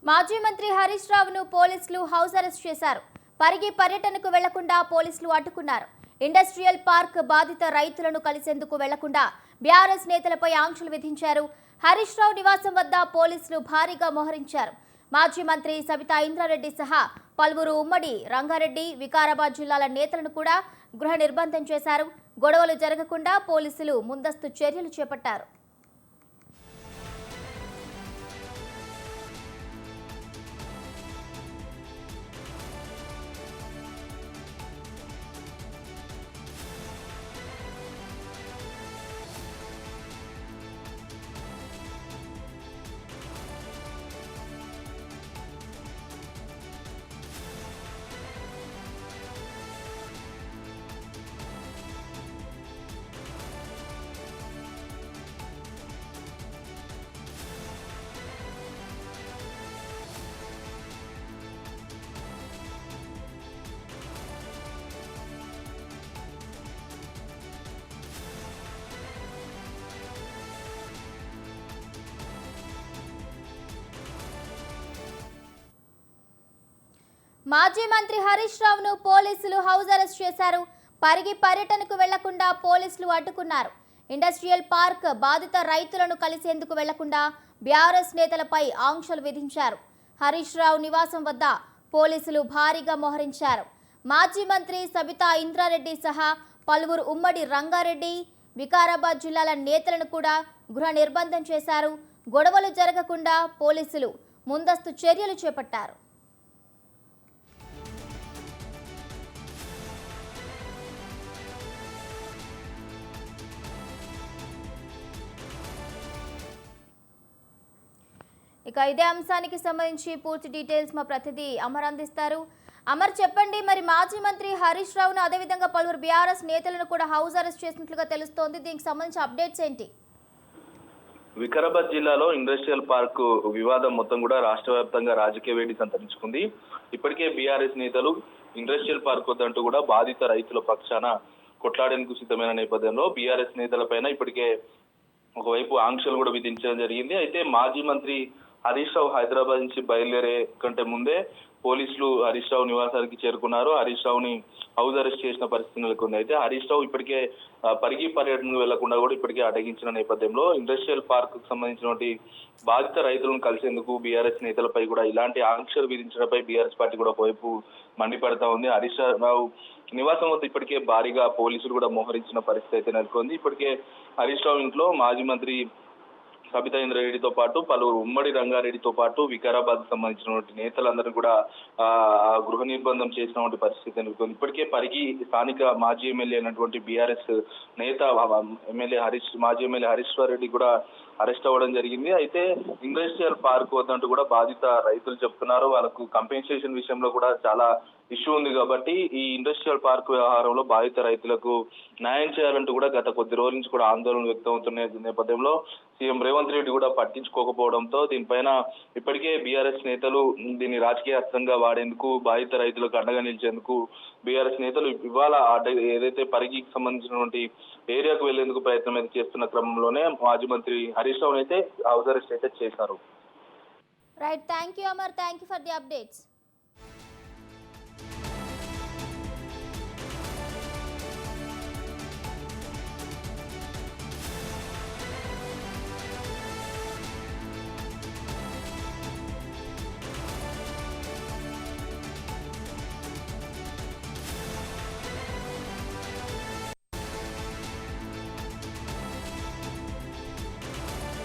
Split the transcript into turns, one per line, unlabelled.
మాజీ మంత్రి హరీష్ రావును పోలీసులు హౌస్ అరెస్ట్ చేశారు. పరిగి పర్యటనకు వెళ్లకుండా పోలీసులు అడ్డుకున్నారు. ఇండస్ట్రియల్ పార్క్ బాధిత రైతులను కలిసేందుకు వెళ్లకుండా బీఆర్ఎస్ నేతలపై ఆంక్షలు విధించారు. హరీష్ రావు నివాసం వద్ద పోలీసులు భారీగా మోహరించారు. మాజీ మంత్రి సబితా ఇంద్రారెడ్డి సహా పలువురు ఉమ్మడి రంగారెడ్డి, వికారాబాద్ జిల్లాల నేతలను కూడా గృహ నిర్బంధం చేశారు. గొడవలు జరగకుండా పోలీసులు ముందస్తు చర్యలు చేపట్టారు. మాజీ మంత్రి హరీష్ రావును పోలీసులు హౌస్ అరెస్ట్ చేశారు. పరిగి పర్యటనకు వెళ్లకుండా పోలీసులు అడ్డుకున్నారు. ఇండస్ట్రియల్ పార్క్ బాధిత రైతులను కలిసేందుకు వెళ్లకుండా బీఆర్ఎస్ నేతలపై ఆంక్షలు విధించారు. హరీష్ రావు నివాసం వద్ద పోలీసులు భారీగా మోహరించారు. మాజీ మంత్రి సబితా ఇంద్రారెడ్డి సహా పలువురు ఉమ్మడి రంగారెడ్డి, వికారాబాద్ జిల్లాల నేతలను కూడా గృహ నిర్బంధం చేశారు. గొడవలు జరగకుండా పోలీసులు ముందస్తు చర్యలు చేపట్టారు. ఇక ఇదే అంశానికి సంబంధించి పూర్తి డీటెయిల్స్ మా ప్రతినిధి అమర్ అందిస్తారు. అమర్, చెప్పండి, మరి మాజీ మంత్రి హరీష్ రావును అదేవిధంగా పలువురు బీఆర్ఎస్ నేతలను కూడా హౌస్ అరెస్ట్ చేసినట్లుగా తెలుస్తోంది. దీనికి సంబంధించి అప్డేట్స్ ఏంటి?
వికారాబాద్ జిల్లాలో ఇండస్ట్రియల్ పార్క్ వివాదం మొత్తం కూడా రాష్ట్ర వ్యాప్తంగా రాజకీయ వేడి సంతరించుకుంది. ఇప్పటికే బీఆర్ఎస్ నేతలు ఇండస్ట్రియల్ పార్క్ వద్దంటూ కూడా బాధిత రైతుల పక్షాన కొట్లాడేందుకు సిద్ధమైన నేపథ్యంలో బీఆర్ఎస్ నేతలపైన ఇప్పటికే ఒకవైపు ఆంక్షలు కూడా విధించడం జరిగింది. అయితే మాజీ మంత్రి హరీష్ రావు హైదరాబాద్ నుంచి బయలుదేరే కంటే ముందే పోలీసులు హరీష్ రావు నివాసానికి చేరుకున్నారు. హరీష్ రావుని హౌస్ అరెస్ట్ చేసిన పరిస్థితి నెలకొంది. అయితే హరీష్ రావు ఇప్పటికే పరిగి పర్యటనకు వెళ్లకుండా కూడా ఇప్పటికే అడ్డగించిన నేపథ్యంలో ఇండస్ట్రియల్ పార్క్ కు సంబంధించినటువంటి బాధిత రైతులను కలిసేందుకు బీఆర్ఎస్ నేతలపై కూడా ఇలాంటి ఆంక్షలు విధించడంపై బీఆర్ఎస్ పార్టీ కూడా ఒకవైపు మండిపడతా ఉంది. హరీష్ రావు నివాసం వద్ద ఇప్పటికే భారీగా పోలీసులు కూడా మోహరించిన పరిస్థితి అయితే నెలకొంది. ఇప్పటికే హరీష్ రావు ఇంట్లో మాజీ మంత్రి సబితా ఇంద్రారెడ్డితో పాటు పలువురు ఉమ్మడి రంగారెడ్డితో పాటు వికారాబాద్ సంబంధించినటువంటి నేతలందరూ కూడా గృహ నిర్బంధం చేసినటువంటి పరిస్థితి నెలకొంది. ఇప్పటికే పరిగి స్థానిక మాజీ ఎమ్మెల్యే అయినటువంటి బీఆర్ఎస్ నేత మాజీ ఎమ్మెల్యే హరీశ్వర్ రెడ్డి కూడా అరెస్ట్ అవ్వడం జరిగింది. అయితే ఇండస్ట్రియల్ పార్క్ వద్దంటూ కూడా బాధిత రైతులు చెప్తున్నారు. వాళ్ళకు కంపెన్సేషన్ విషయంలో కూడా చాలా ఇష్యూ ఉంది కాబట్టి ఈ ఇండస్ట్రియల్ పార్క్ వ్యవహారంలో బాధిత రైతులకు న్యాయం చేయాలంటూ కూడా గత కొద్ది రోజుల నుంచి కూడా ఆందోళన వ్యక్తం అవుతున్న నేపథ్యంలో సీఎం రేవంత్ రెడ్డి కూడా పట్టించుకోకపోవడంతో దీనిపైన ఇప్పటికే బీఆర్ఎస్ నేతలు దీన్ని రాజకీయ అస్త్రంగా వాడేందుకు బాధిత రైతులకు అండగా నిలిచేందుకు బీఆర్ఎస్ నేతలు ఇవాళ ఏదైతే పరిగికి సంబంధించినటువంటి ఏరియాకు వెళ్లేందుకు ప్రయత్నం అయితే చేస్తున్న క్రమంలోనే మాజీ మంత్రి హరీష్ రావు అయితే హౌస్ అరెస్ట్ అయితే చేశారు.
Right, thank you Amar, thank you for the updates.